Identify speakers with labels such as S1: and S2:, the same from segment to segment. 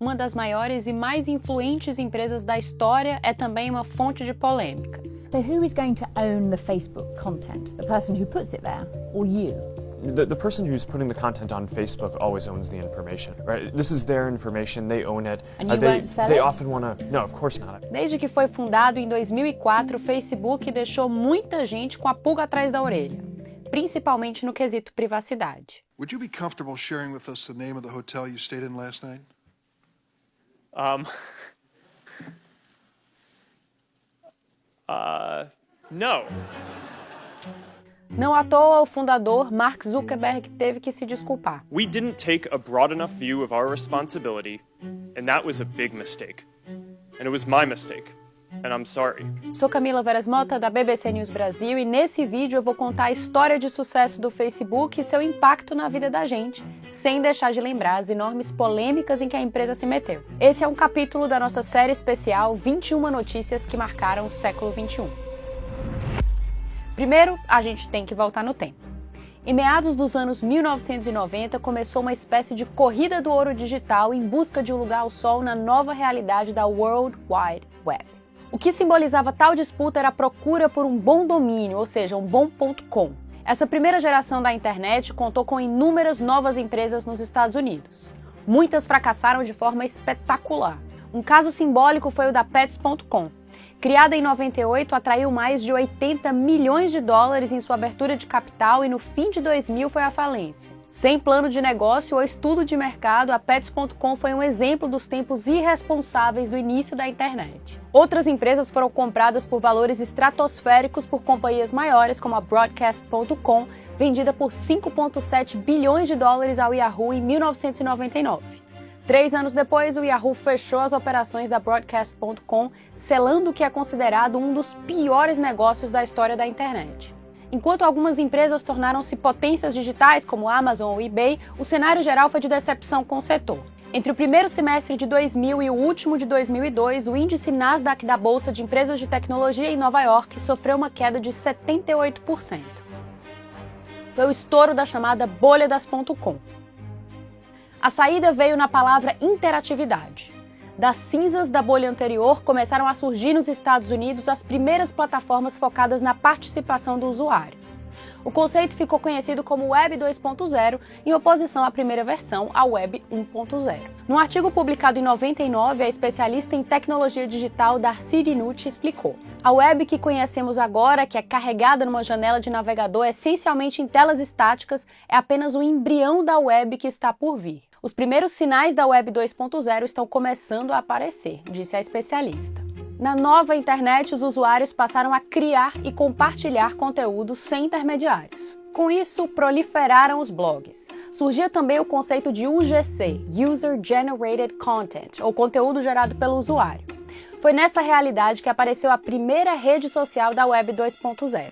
S1: uma das maiores e mais influentes empresas da história, é também uma fonte de polêmicas.
S2: So who is going to own the Facebook content? The person who puts it there, or you?
S3: The person who's putting the content on Facebook always owns the information, right? This is their information, they own it.
S2: And you won't sell
S3: they
S2: it?
S3: often want to... No, of course not.
S1: Desde que foi fundado em 2004, o Facebook deixou muita gente com a pulga atrás da orelha, principalmente no quesito privacidade.
S4: Would you be comfortable sharing with us the name of the hotel you stayed in last night?
S3: No.
S1: Não à toa, o fundador, Mark Zuckerberg, teve que se desculpar.
S5: We didn't take a broad enough view of our responsibility, and that was a big mistake. And it was my mistake, and I'm sorry.
S1: Sou Camila Veras Mota, da BBC News Brasil, e nesse vídeo eu vou contar a história de sucesso do Facebook e seu impacto na vida da gente, sem deixar de lembrar as enormes polêmicas em que a empresa se meteu. Esse é um capítulo da nossa série especial 21 notícias que marcaram o século XXI. Primeiro, a gente tem que voltar no tempo. Em meados dos anos 1990, começou uma espécie de corrida do ouro digital em busca de um lugar ao sol na nova realidade da World Wide Web. O que simbolizava tal disputa era a procura por um bom domínio, ou seja, um bom .com. Essa primeira geração da internet contou com inúmeras novas empresas nos Estados Unidos. Muitas fracassaram de forma espetacular. Um caso simbólico foi o da Pets.com. Criada em 98, atraiu mais de 80 milhões de dólares em sua abertura de capital e no fim de 2000 foi à falência. Sem plano de negócio ou estudo de mercado, a Pets.com foi um exemplo dos tempos irresponsáveis do início da internet. Outras empresas foram compradas por valores estratosféricos por companhias maiores, como a Broadcast.com, vendida por 5,7 bilhões de dólares ao Yahoo em 1999. 3 anos depois, o Yahoo fechou as operações da Broadcast.com, selando o que é considerado um dos piores negócios da história da internet. Enquanto algumas empresas tornaram-se potências digitais, como Amazon ou eBay, o cenário geral foi de decepção com o setor. Entre o primeiro semestre de 2000 e o último de 2002, o índice Nasdaq da Bolsa de Empresas de Tecnologia em Nova York sofreu uma queda de 78%. Foi o estouro da chamada bolha das .com. A saída veio na palavra interatividade. Das cinzas da bolha anterior, começaram a surgir nos Estados Unidos as primeiras plataformas focadas na participação do usuário. O conceito ficou conhecido como Web 2.0, em oposição à primeira versão, a Web 1.0. Num artigo publicado em 99, a especialista em tecnologia digital Darcy Dinucci explicou: a web que conhecemos agora, que é carregada numa janela de navegador essencialmente em telas estáticas, é apenas o embrião da web que está por vir. Os primeiros sinais da Web 2.0 estão começando a aparecer, disse a especialista. Na nova internet, os usuários passaram a criar e compartilhar conteúdo sem intermediários. Com isso, proliferaram os blogs. Surgia também o conceito de UGC, User Generated Content, ou conteúdo gerado pelo usuário. Foi nessa realidade que apareceu a primeira rede social da Web 2.0.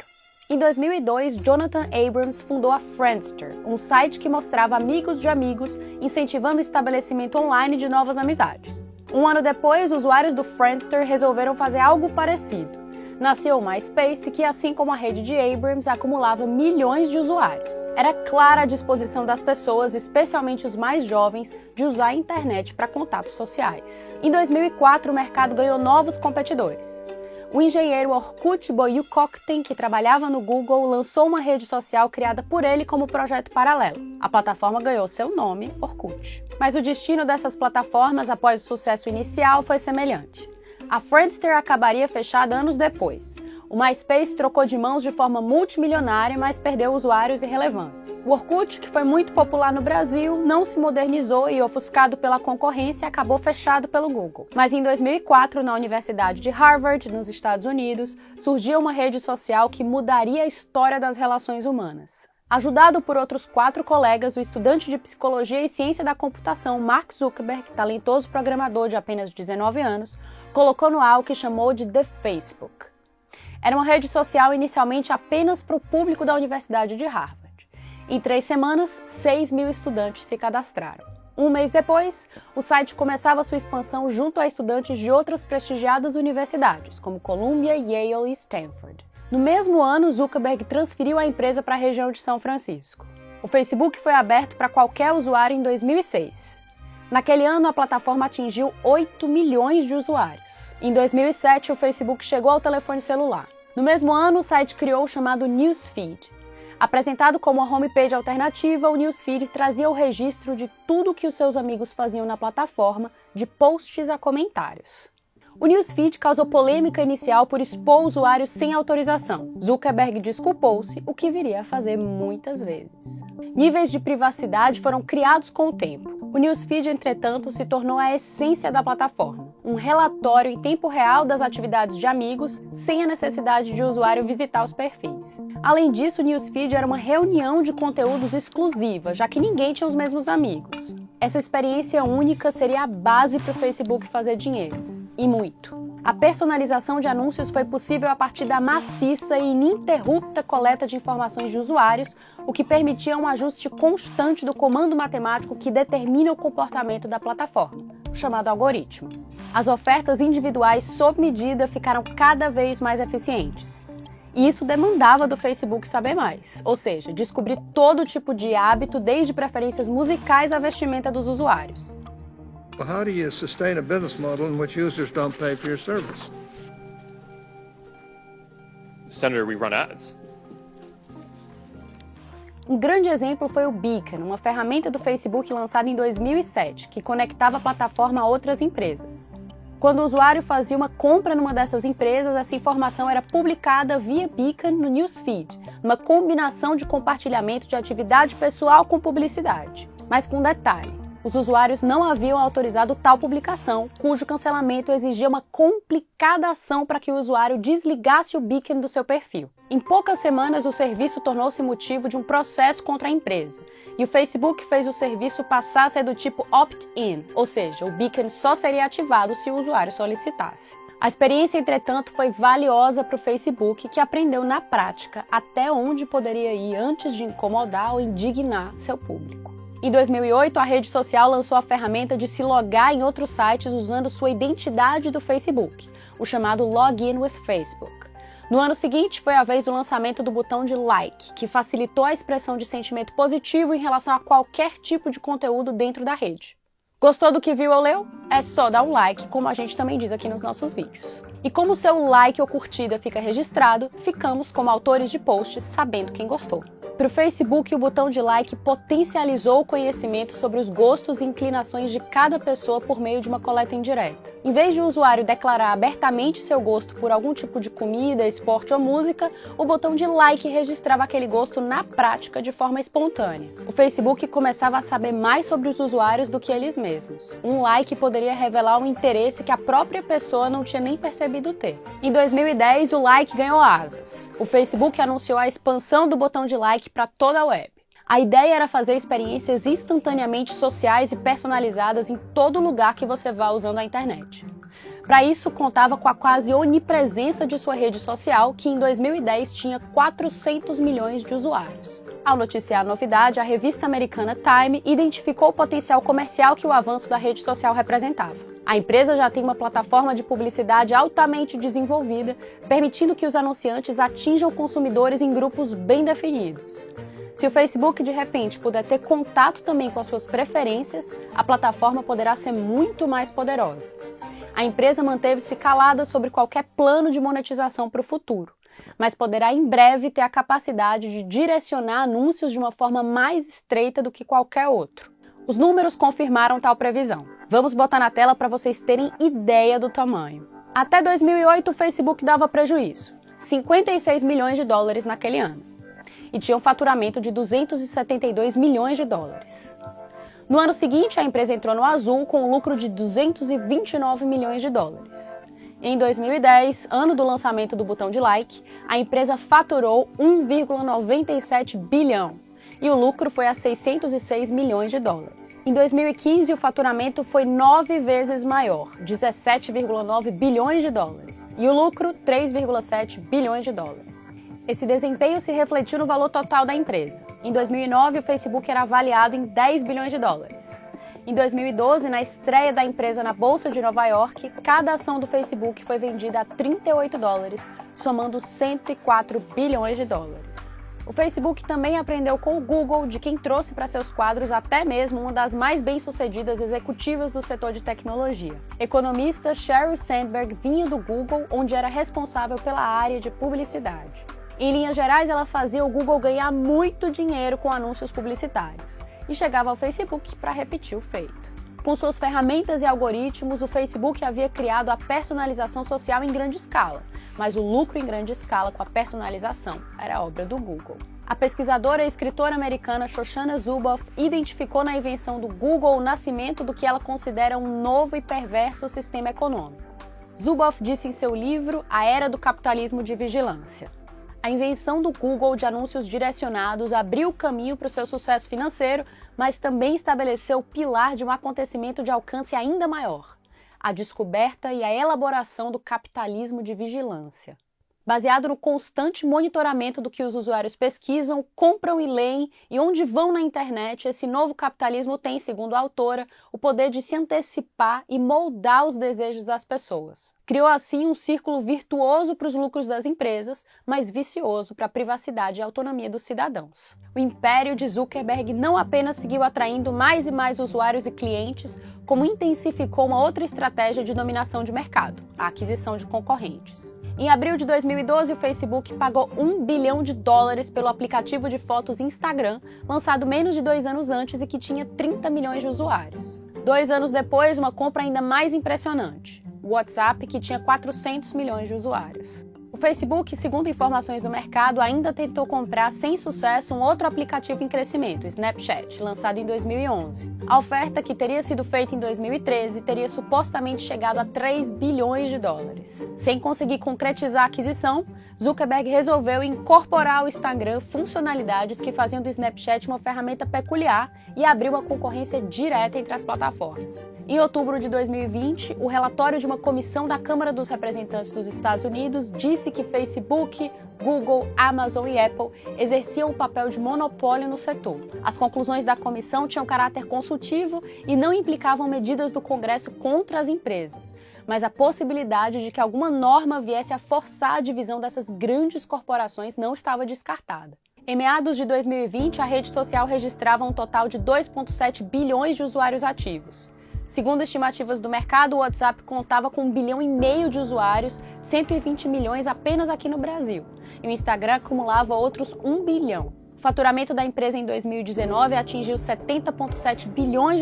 S1: Em 2002, Jonathan Abrams fundou a Friendster, um site que mostrava amigos de amigos, incentivando o estabelecimento online de novas amizades. Um ano depois, usuários do Friendster resolveram fazer algo parecido. Nasceu o MySpace, que, assim como a rede de Abrams, acumulava milhões de usuários. Era clara a disposição das pessoas, especialmente os mais jovens, de usar a internet para contatos sociais. Em 2004, o mercado ganhou novos competidores. O engenheiro Orkut Boyukokten, que trabalhava no Google, lançou uma rede social criada por ele como projeto paralelo. A plataforma ganhou seu nome, Orkut. Mas o destino dessas plataformas, após o sucesso inicial, foi semelhante. A Friendster acabaria fechada anos depois. O MySpace trocou de mãos de forma multimilionária, mas perdeu usuários e relevância. O Orkut, que foi muito popular no Brasil, não se modernizou e, ofuscado pela concorrência, acabou fechado pelo Google. Mas em 2004, na Universidade de Harvard, nos Estados Unidos, surgiu uma rede social que mudaria a história das relações humanas. Ajudado por outros 4 colegas, o estudante de Psicologia e Ciência da Computação Mark Zuckerberg, talentoso programador de apenas 19 anos, colocou no ar o que chamou de The Facebook. Era uma rede social inicialmente apenas para o público da Universidade de Harvard. Em 3 semanas, 6 mil estudantes se cadastraram. Um mês depois, o site começava sua expansão junto a estudantes de outras prestigiadas universidades, como Columbia, Yale e Stanford. No mesmo ano, Zuckerberg transferiu a empresa para a região de São Francisco. O Facebook foi aberto para qualquer usuário em 2006. Naquele ano, a plataforma atingiu 8 milhões de usuários. Em 2007, o Facebook chegou ao telefone celular. No mesmo ano, o site criou o chamado Newsfeed. Apresentado como uma homepage alternativa, o Newsfeed trazia o registro de tudo que os seus amigos faziam na plataforma, de posts a comentários. O Newsfeed causou polêmica inicial por expor usuários sem autorização. Zuckerberg desculpou-se, o que viria a fazer muitas vezes. Níveis de privacidade foram criados com o tempo. O Newsfeed, entretanto, se tornou a essência da plataforma. Um relatório em tempo real das atividades de amigos, sem a necessidade de o usuário visitar os perfis. Além disso, o Newsfeed era uma reunião de conteúdos exclusiva, já que ninguém tinha os mesmos amigos. Essa experiência única seria a base para o Facebook fazer dinheiro. E muito. A personalização de anúncios foi possível a partir da maciça e ininterrupta coleta de informações de usuários, o que permitia um ajuste constante do comando matemático que determina o comportamento da plataforma, o chamado algoritmo. As ofertas individuais sob medida ficaram cada vez mais eficientes. E isso demandava do Facebook saber mais, ou seja, descobrir todo tipo de hábito, desde preferências musicais à vestimenta dos usuários.
S6: Well, how do you sustain a business model in which users don't pay for your service?
S5: Senator, we run ads.
S1: Um grande exemplo foi o Beacon, uma ferramenta do Facebook lançada em 2007, que conectava a plataforma a outras empresas. Quando o usuário fazia uma compra numa dessas empresas, essa informação era publicada via Beacon no Newsfeed, uma combinação de compartilhamento de atividade pessoal com publicidade. Mas com um detalhe: os usuários não haviam autorizado tal publicação, cujo cancelamento exigia uma complicada ação para que o usuário desligasse o Beacon do seu perfil. Em poucas semanas, o serviço tornou-se motivo de um processo contra a empresa, e o Facebook fez o serviço passar a ser do tipo opt-in, ou seja, o Beacon só seria ativado se o usuário solicitasse. A experiência, entretanto, foi valiosa para o Facebook, que aprendeu na prática até onde poderia ir antes de incomodar ou indignar seu público. Em 2008, a rede social lançou a ferramenta de se logar em outros sites usando sua identidade do Facebook, o chamado Login with Facebook. No ano seguinte, foi a vez do lançamento do botão de like, que facilitou a expressão de sentimento positivo em relação a qualquer tipo de conteúdo dentro da rede. Gostou do que viu ou leu? É só dar um like, como a gente também diz aqui nos nossos vídeos. E como o seu like ou curtida fica registrado, ficamos como autores de posts sabendo quem gostou. Para o Facebook, o botão de like potencializou o conhecimento sobre os gostos e inclinações de cada pessoa por meio de uma coleta indireta. Em vez de o usuário declarar abertamente seu gosto por algum tipo de comida, esporte ou música, o botão de like registrava aquele gosto na prática de forma espontânea. O Facebook começava a saber mais sobre os usuários do que eles mesmos. Um like poderia revelar um interesse que a própria pessoa não tinha nem percebido ter. Em 2010, o like ganhou asas. O Facebook anunciou a expansão do botão de like para toda a web. A ideia era fazer experiências instantaneamente sociais e personalizadas em todo lugar que você vá usando a internet. Para isso, contava com a quase onipresença de sua rede social, que em 2010 tinha 400 milhões de usuários. Ao noticiar a novidade, a revista americana Time identificou o potencial comercial que o avanço da rede social representava. A empresa já tem uma plataforma de publicidade altamente desenvolvida, permitindo que os anunciantes atinjam consumidores em grupos bem definidos. Se o Facebook de repente puder ter contato também com as suas preferências, a plataforma poderá ser muito mais poderosa. A empresa manteve-se calada sobre qualquer plano de monetização para o futuro, mas poderá em breve ter a capacidade de direcionar anúncios de uma forma mais estreita do que qualquer outro. Os números confirmaram tal previsão. Vamos botar na tela para vocês terem ideia do tamanho. Até 2008, o Facebook dava prejuízo, 56 milhões de dólares naquele ano, e tinha um faturamento de 272 milhões de dólares. No ano seguinte, a empresa entrou no azul com um lucro de 229 milhões de dólares. Em 2010, ano do lançamento do botão de like, a empresa faturou 1,97 bilhão e o lucro foi a 606 milhões de dólares. Em 2015, o faturamento foi 9 vezes maior, 17,9 bilhões de dólares, e o lucro, 3,7 bilhões de dólares. Esse desempenho se refletiu no valor total da empresa. Em 2009, o Facebook era avaliado em 10 bilhões de dólares. Em 2012, na estreia da empresa na Bolsa de Nova York, cada ação do Facebook foi vendida a 38 dólares, somando 104 bilhões de dólares. O Facebook também aprendeu com o Google, de quem trouxe para seus quadros até mesmo uma das mais bem-sucedidas executivas do setor de tecnologia. Economista Sheryl Sandberg vinha do Google, onde era responsável pela área de publicidade. Em linhas gerais, ela fazia o Google ganhar muito dinheiro com anúncios publicitários e chegava ao Facebook para repetir o feito. Com suas ferramentas e algoritmos, o Facebook havia criado a personalização social em grande escala, mas o lucro em grande escala com a personalização era obra do Google. A pesquisadora e escritora americana Shoshana Zuboff identificou na invenção do Google o nascimento do que ela considera um novo e perverso sistema econômico. Zuboff disse em seu livro A Era do Capitalismo de Vigilância: a invenção do Google de anúncios direcionados abriu o caminho para o seu sucesso financeiro, mas também estabeleceu o pilar de um acontecimento de alcance ainda maior: a descoberta e a elaboração do capitalismo de vigilância. Baseado no constante monitoramento do que os usuários pesquisam, compram e leem e onde vão na internet, esse novo capitalismo tem, segundo a autora, o poder de se antecipar e moldar os desejos das pessoas. Criou assim um círculo virtuoso para os lucros das empresas, mas vicioso para a privacidade e autonomia dos cidadãos. O império de Zuckerberg não apenas seguiu atraindo mais e mais usuários e clientes, como intensificou uma outra estratégia de dominação de mercado, a aquisição de concorrentes. Em abril de 2012, o Facebook pagou $1 bilhão pelo aplicativo de fotos Instagram, lançado menos de 2 anos antes e que tinha 30 milhões de usuários. 2 anos depois, uma compra ainda mais impressionante: o WhatsApp, que tinha 400 milhões de usuários. O Facebook, segundo informações do mercado, ainda tentou comprar sem sucesso um outro aplicativo em crescimento, o Snapchat, lançado em 2011. A oferta, que teria sido feita em 2013, teria supostamente chegado a $3 bilhões. Sem conseguir concretizar a aquisição, Zuckerberg resolveu incorporar ao Instagram funcionalidades que faziam do Snapchat uma ferramenta peculiar e abriu uma concorrência direta entre as plataformas. Em outubro de 2020, o relatório de uma comissão da Câmara dos Representantes dos Estados Unidos disse que Facebook, Google, Amazon e Apple exerciam o papel de monopólio no setor. As conclusões da comissão tinham caráter consultivo e não implicavam medidas do Congresso contra as empresas, mas a possibilidade de que alguma norma viesse a forçar a divisão dessas grandes corporações não estava descartada. Em meados de 2020, a rede social registrava um total de 2,7 bilhões de usuários ativos. Segundo estimativas do mercado, o WhatsApp contava com 1,5 bilhão de usuários, 120 milhões apenas aqui no Brasil, e o Instagram acumulava outros 1 bilhão. O faturamento da empresa em 2019 atingiu $70,7 bilhões,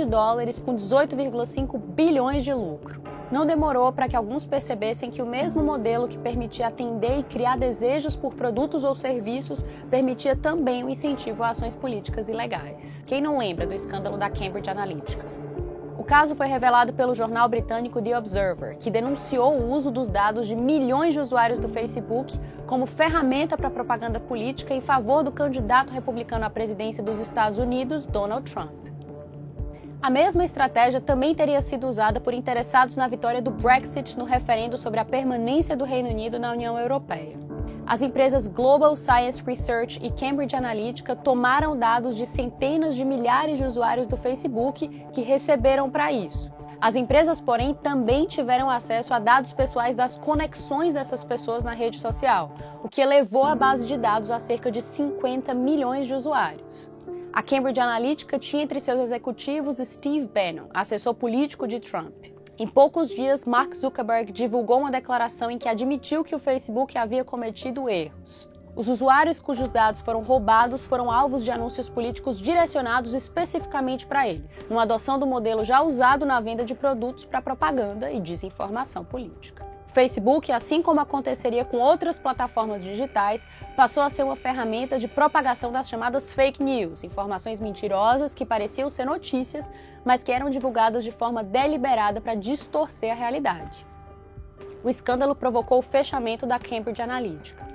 S1: com 18,5 bilhões de lucro. Não demorou para que alguns percebessem que o mesmo modelo que permitia atender e criar desejos por produtos ou serviços permitia também o incentivo a ações políticas ilegais. Quem não lembra do escândalo da Cambridge Analytica? O caso foi revelado pelo jornal britânico The Observer, que denunciou o uso dos dados de milhões de usuários do Facebook como ferramenta para propaganda política em favor do candidato republicano à presidência dos Estados Unidos, Donald Trump. A mesma estratégia também teria sido usada por interessados na vitória do Brexit no referendo sobre a permanência do Reino Unido na União Europeia. As empresas Global Science Research e Cambridge Analytica tomaram dados de centenas de milhares de usuários do Facebook que receberam para isso. As empresas, porém, também tiveram acesso a dados pessoais das conexões dessas pessoas na rede social, o que elevou a base de dados a cerca de 50 milhões de usuários. A Cambridge Analytica tinha entre seus executivos Steve Bannon, assessor político de Trump. Em poucos dias, Mark Zuckerberg divulgou uma declaração em que admitiu que o Facebook havia cometido erros. Os usuários cujos dados foram roubados foram alvos de anúncios políticos direcionados especificamente para eles, numa adoção do modelo já usado na venda de produtos para propaganda e desinformação política. O Facebook, assim como aconteceria com outras plataformas digitais, passou a ser uma ferramenta de propagação das chamadas fake news, informações mentirosas que pareciam ser notícias, mas que eram divulgadas de forma deliberada para distorcer a realidade. O escândalo provocou o fechamento da Cambridge Analytica.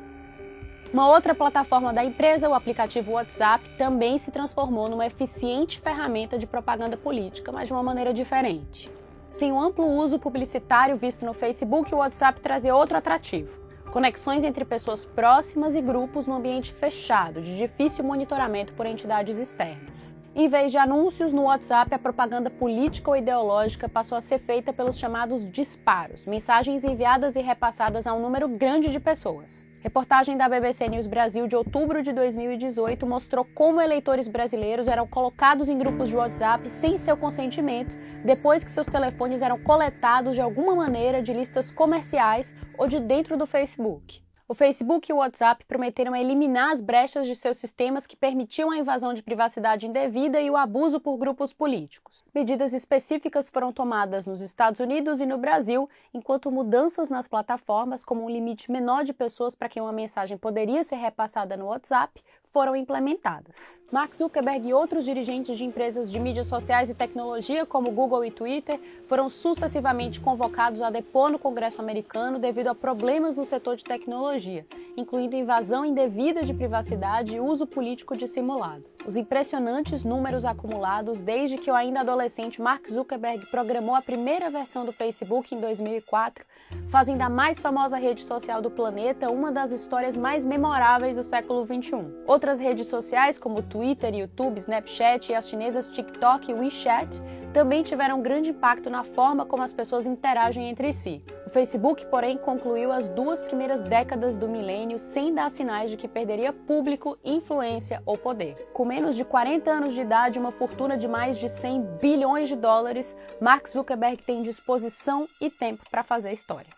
S1: Uma outra plataforma da empresa, o aplicativo WhatsApp, também se transformou numa eficiente ferramenta de propaganda política, mas de uma maneira diferente. Sem o amplo uso publicitário visto no Facebook, o WhatsApp trazia outro atrativo: conexões entre pessoas próximas e grupos num ambiente fechado, de difícil monitoramento por entidades externas. Em vez de anúncios no WhatsApp, a propaganda política ou ideológica passou a ser feita pelos chamados disparos, mensagens enviadas e repassadas a um número grande de pessoas. Reportagem da BBC News Brasil de outubro de 2018 mostrou como eleitores brasileiros eram colocados em grupos de WhatsApp sem seu consentimento, depois que seus telefones eram coletados de alguma maneira de listas comerciais ou de dentro do Facebook. O Facebook e o WhatsApp prometeram eliminar as brechas de seus sistemas que permitiam a invasão de privacidade indevida e o abuso por grupos políticos. Medidas específicas foram tomadas nos Estados Unidos e no Brasil, enquanto mudanças nas plataformas, como um limite menor de pessoas para quem uma mensagem poderia ser repassada no WhatsApp, foram implementadas. Mark Zuckerberg e outros dirigentes de empresas de mídias sociais e tecnologia, como Google e Twitter, foram sucessivamente convocados a depor no Congresso americano devido a problemas no setor de tecnologia, incluindo invasão indevida de privacidade e uso político dissimulado. Os impressionantes números acumulados desde que o ainda adolescente Mark Zuckerberg programou a primeira versão do Facebook em 2004 fazem da mais famosa rede social do planeta uma das histórias mais memoráveis do século XXI. Outras redes sociais, como Twitter, YouTube, Snapchat e as chinesas TikTok e WeChat, também tiveram grande impacto na forma como as pessoas interagem entre si. O Facebook, porém, concluiu as 2 primeiras décadas do milênio sem dar sinais de que perderia público, influência ou poder. Com menos de 40 anos de idade e uma fortuna de mais de 100 bilhões de dólares, Mark Zuckerberg tem disposição e tempo para fazer história.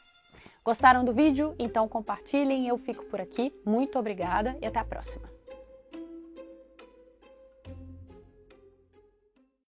S1: Gostaram do vídeo? Então compartilhem, eu fico por aqui. Muito obrigada e até a próxima.